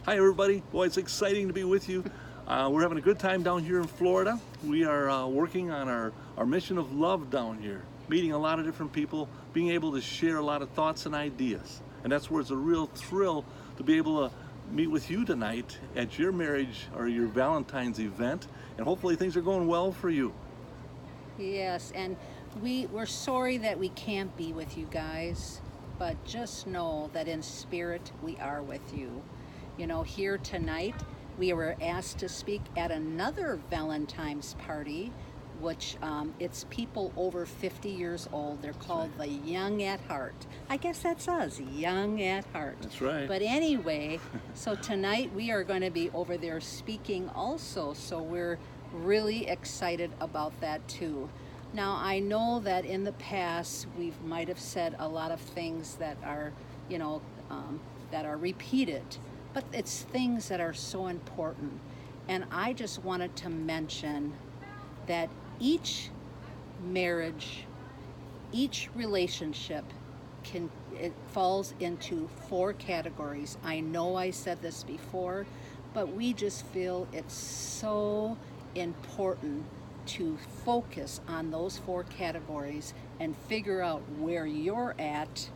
Hi, everybody. Boy, it's exciting to be with you. We're having a good time down here in Florida. We are working on our mission of love down here, meeting a lot of different people, being able to share a lot of thoughts and ideas. And that's where it's a real thrill to be able to meet with you tonight at your marriage or your Valentine's event. And hopefully things are going well for you. Yes, and we're sorry that we can't be with you guys, but just know that in spirit we are with you. You know, here tonight we were asked to speak at another Valentine's party, which it's people over 50 years old. They're called the Young at Heart. I guess that's us, Young at Heart. That's right. But anyway, so tonight we are going to be over there speaking also, so we're really excited about that too. Now, I know that in the past we might have said a lot of things that are, that are repeated, but it's things that are so important. And I just wanted to mention that each marriage, each relationship it falls into 4 categories. I know I said this before, but we just feel it's so important to focus on those 4 categories and figure out where you're at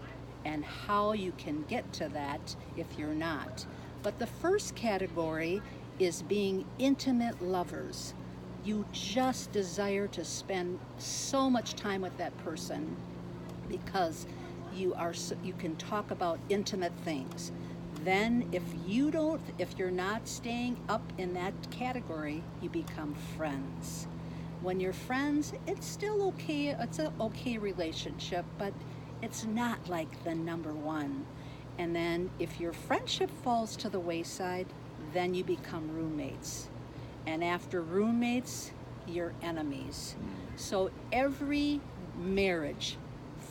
and how you can get to that if you're not. But the first category is being intimate lovers. You just desire to spend so much time with that person because you can talk about intimate things. Then if you're not staying up in that category, you become friends. When you're friends, it's still okay. It's an okay relationship, but it's not like the number one. And then if your friendship falls to the wayside, then you become roommates. And after roommates, you're enemies. So every marriage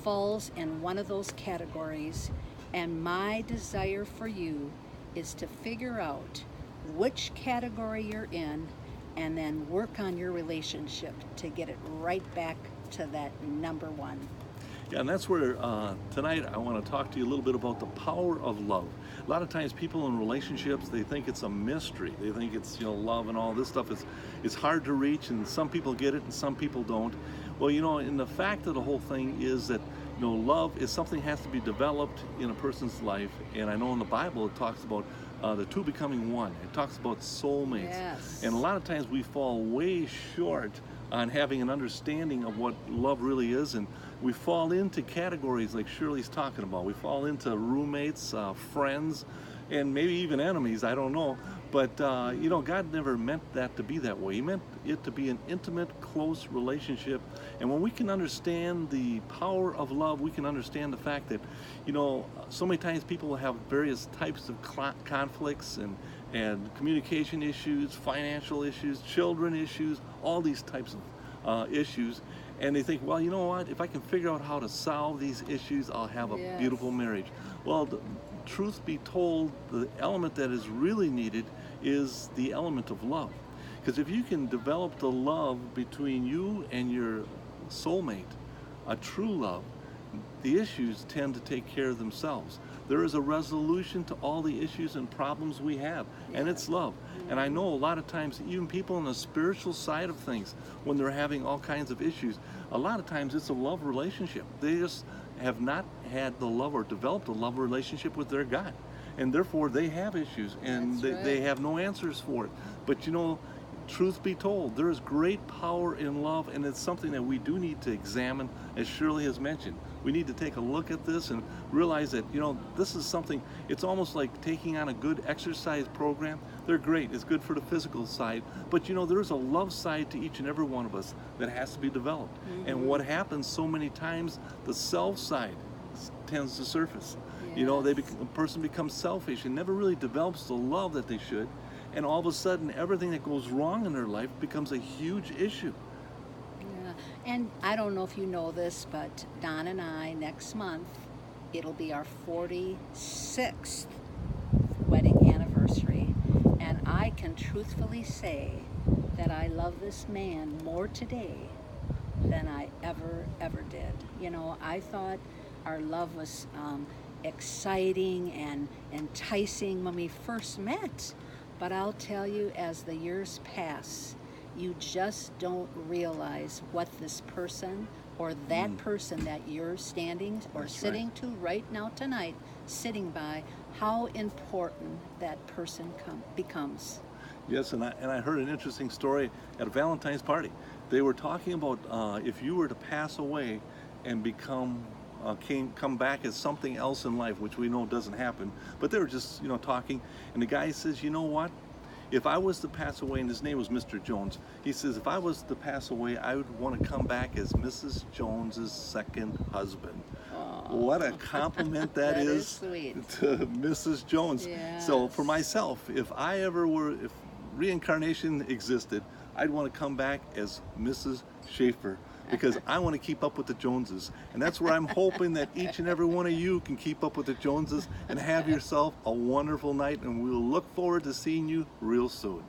falls in one of those categories, and my desire for you is to figure out which category you're in and then work on your relationship to get it right back to that number one. Yeah, and that's where tonight I want to talk to you a little bit about the power of love. A lot of times people in relationships, they think it's a mystery. They think it's, love and all this stuff. It's hard to reach, and some people get it and some people don't. Well, and the fact of the whole thing is that, love is something that has to be developed in a person's life. And I know in the Bible it talks about the two becoming one. It talks about soulmates. Yes. And a lot of times we fall way short on having an understanding of what love really is, and we fall into categories like Shirley's talking about. We fall into roommates, friends, and maybe even enemies, I don't know. But, God never meant that to be that way. He meant it to be an intimate, close relationship. And when we can understand the power of love, we can understand the fact that, so many times people have various types of conflicts and communication issues, financial issues, children issues, all these types of issues. And they think, well, you know what? If I can figure out how to solve these issues, I'll have a Yes. beautiful marriage. Well, truth be told, the element that is really needed is the element of love. Because if you can develop the love between you and your soulmate, a true love, the issues tend to take care of themselves. There is a resolution to all the issues and problems we have, and it's love. And I know a lot of times, even people on the spiritual side of things, when they're having all kinds of issues, a lot of times it's a love relationship. They just have not had the love or developed a love relationship with their God. And therefore they have issues, and That's they right. have no answers for it. But truth be told, there is great power in love, and it's something that we do need to examine, as Shirley has mentioned. We need to take a look at this and realize that, this is something, it's almost like taking on a good exercise program. They're great, it's good for the physical side, but there's a love side to each and every one of us that has to be developed. And what happens so many times, the self side tends to surface. A person becomes selfish and never really develops the love that they should. And all of a sudden, everything that goes wrong in their life becomes a huge issue. Yeah, and I don't know if you know this, but Don and I, next month, it'll be our 46th wedding anniversary. And I can truthfully say that I love this man more today than I ever did. I thought our love was exciting and enticing when we first met. But I'll tell you, as the years pass, you just don't realize what this person or that person that you're standing or That's sitting to right now tonight, sitting by, how important that person becomes. Yes, and I heard an interesting story at a Valentine's party. They were talking about if you were to pass away and come back as something else in life, which we know doesn't happen. But they were just talking, and the guy says, you know what? If I was to pass away, and his name was Mr. Jones, he says, if I was to pass away, I would want to come back as Mrs. Jones's second husband. What a compliment that is sweet. to Mrs. Jones. Yes. So for myself, if reincarnation existed, I'd want to come back as Mrs. Schaefer, because I want to keep up with the Joneses. And that's where I'm hoping that each and every one of you can keep up with the Joneses and have yourself a wonderful night, and we'll look forward to seeing you real soon.